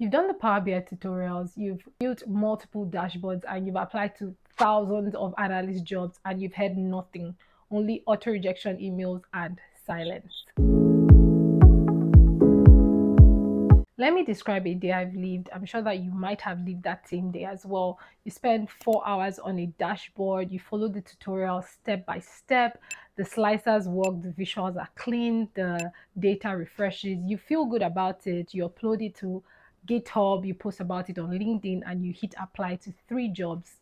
You've done the Power BI tutorials, you've built multiple dashboards, and you've applied to thousands of analyst jobs, and you've had nothing, only auto rejection emails and silence. Let me describe a day I've lived. I'm sure that you might have lived that same day as well. You spend 4 hours on a dashboard, you follow the tutorial step by step, the slicers work, the visuals are clean, the data refreshes, you feel good about it, you upload it to GitHub, you post about it on LinkedIn, and you hit apply to 3 jobs.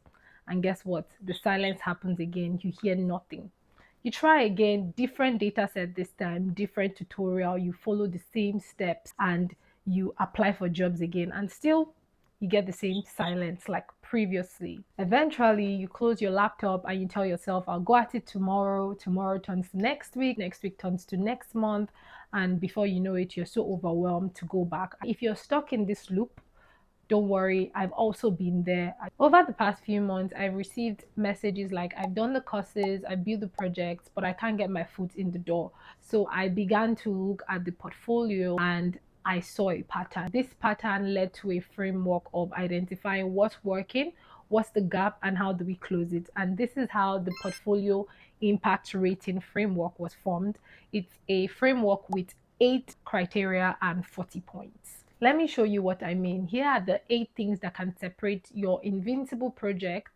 And guess what? The silence happens again. You hear nothing. You try again, different data set this time, different tutorial, you follow the same steps, and you apply for jobs again, and still you get the same silence like previously. Eventually, you close your laptop and you tell yourself, I'll go at it tomorrow. Tomorrow turns to next week turns to next month. And before you know it, you're so overwhelmed to go back. If you're stuck in this loop, don't worry, I've also been there. Over the past few months, I've received messages like, I've done the courses, I built the projects, but I can't get my foot in the door. So I began to look at the portfolio and I saw a pattern. This pattern led to a framework of identifying what's working, what's the gap, and how do we close it. And this is how the portfolio impact rating framework was formed. It's a framework with 8 criteria and 40 points. Let me show you what I mean. Here are the 8 things that can separate your invincible project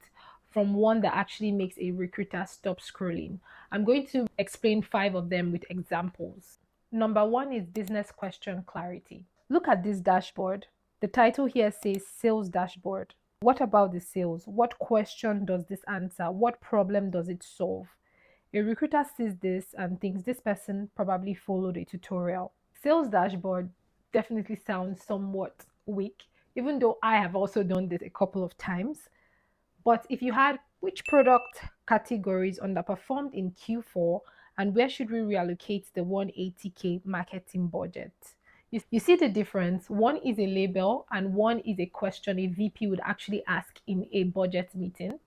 from one that actually makes a recruiter stop scrolling. I'm going to explain 5 of them with examples. Number 1 is business question clarity. Look at this dashboard. The title here says sales dashboard. What about the sales? What question does this answer? What problem does it solve? A recruiter sees this and thinks this person probably followed a tutorial. Sales dashboard definitely sounds somewhat weak, even though I have also done this a couple of times. But if you had which product categories underperformed in Q4 and where should we reallocate the 180K marketing budget? You see the difference. One is a label and one is a question a VP would actually ask in a budget meeting.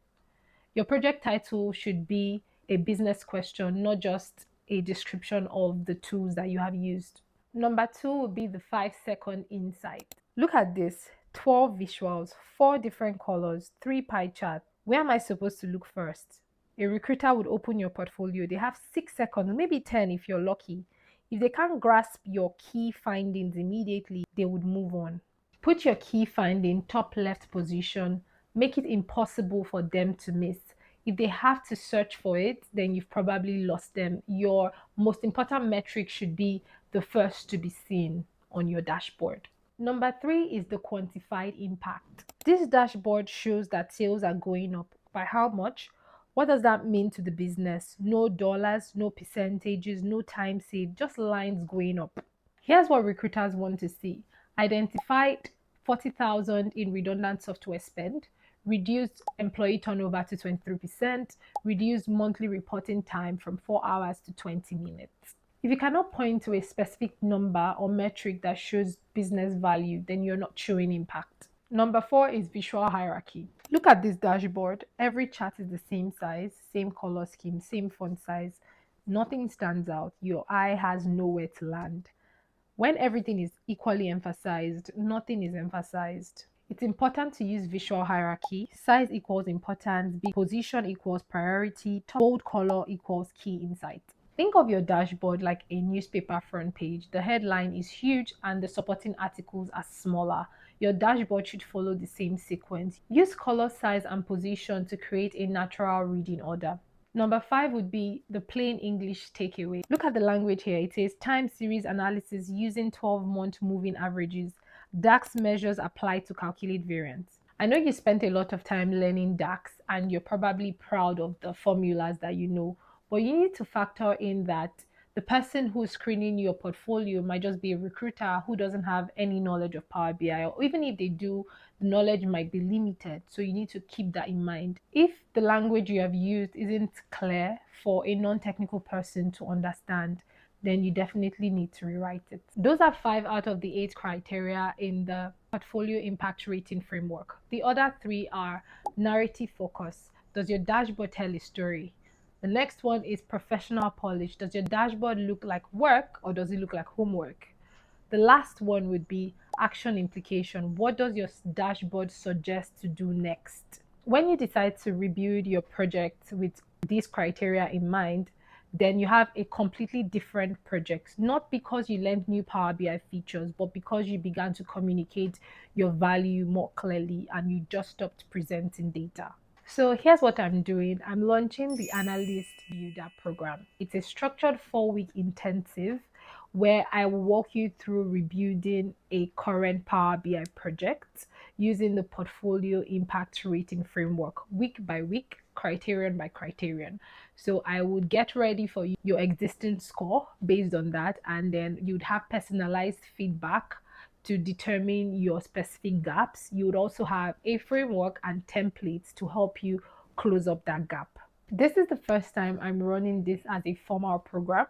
Your project title should be a business question, not just a description of the tools that you have used. Number 2 would be the 5-second insight. Look at this, 12 visuals, 4 different colors, 3 pie charts. Where am I supposed to look first? A recruiter would open your portfolio. They have 6 seconds, maybe 10 if you're lucky. If they can't grasp your key findings immediately, they would move on. Put your key finding top left position. Make it impossible for them to miss. If they have to search for it, then you've probably lost them. Your most important metric should be the first to be seen on your dashboard. Number 3 is the quantified impact. This dashboard shows that sales are going up. By how much? What does that mean to the business? No dollars, no percentages, no time saved, just lines going up. Here's what recruiters want to see. Identified 40,000 in redundant software spend, reduced employee turnover to 23%, reduced monthly reporting time from 4 hours to 20 minutes. If you cannot point to a specific number or metric that shows business value, then you're not showing impact. Number 4 is visual hierarchy. Look at this dashboard. Every chart is the same size, same color scheme, same font size. Nothing stands out. Your eye has nowhere to land. When everything is equally emphasized, nothing is emphasized. It's important to use visual hierarchy. Size equals importance, position equals priority, bold color equals key insight. Think of your dashboard like a newspaper front page. The headline is huge and the supporting articles are smaller. Your dashboard should follow the same sequence. Use color, size, and position to create a natural reading order. Number 5 would be the plain English takeaway. Look at the language here. It says time series analysis using 12-month moving averages. DAX measures apply to calculate variance. I know you spent a lot of time learning DAX and you're probably proud of the formulas that you know, but you need to factor in that the person who's screening your portfolio might just be a recruiter who doesn't have any knowledge of Power BI, or even if they do, the knowledge might be limited. So you need to keep that in mind. If the language you have used isn't clear for a non-technical person to understand, then you definitely need to rewrite it. Those are 5 out of the 8 criteria in the portfolio impact rating framework. The other 3 are narrative focus. Does your dashboard tell a story? The next one is professional polish. Does your dashboard look like work or does it look like homework? The last one would be Action implication. What does your dashboard suggest to do next? When you decide to rebuild your project with these criteria in mind, then you have a completely different project. Not because you learned new Power BI features, but because you began to communicate your value more clearly and you just stopped presenting data. So here's what I'm doing. I'm launching the Analyst Builder program. It's a structured 4-week intensive where I will walk you through rebuilding a current Power BI project using the portfolio impact rating framework week by week, criterion by criterion. So I would get ready for you your existing score based on that, and then you'd have personalized feedback to determine your specific gaps. You would also have a framework and templates to help you close up that gap. This is the first time I'm running this as a formal program.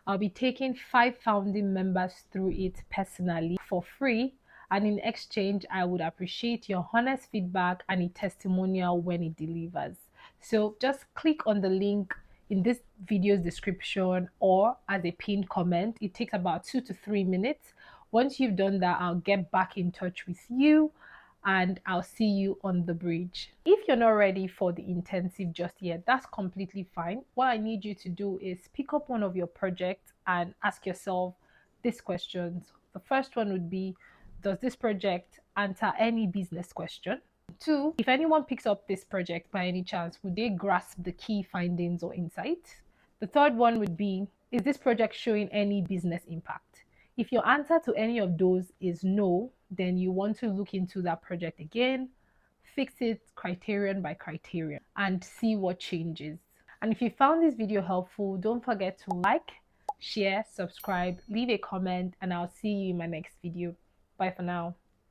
I'll be taking 5 founding members through it personally for free. And in exchange, I would appreciate your honest feedback and a testimonial when it delivers. So just click on the link in this video's description or as a pinned comment. It takes about 2 to 3 minutes. Once you've done that, I'll get back in touch with you and I'll see you on the bridge. If you're not ready for the intensive just yet, that's completely fine. What I need you to do is pick up one of your projects and ask yourself these questions. The first one would be, does this project answer any business question? Two, if anyone picks up this project by any chance, would they grasp the key findings or insights? The third one would be, is this project showing any business impact? If your answer to any of those is no, then you want to look into that project again, fix it criterion by criterion, and see what changes. And if you found this video helpful, don't forget to like, share, subscribe, leave a comment, and I'll see you in my next video. Bye for now.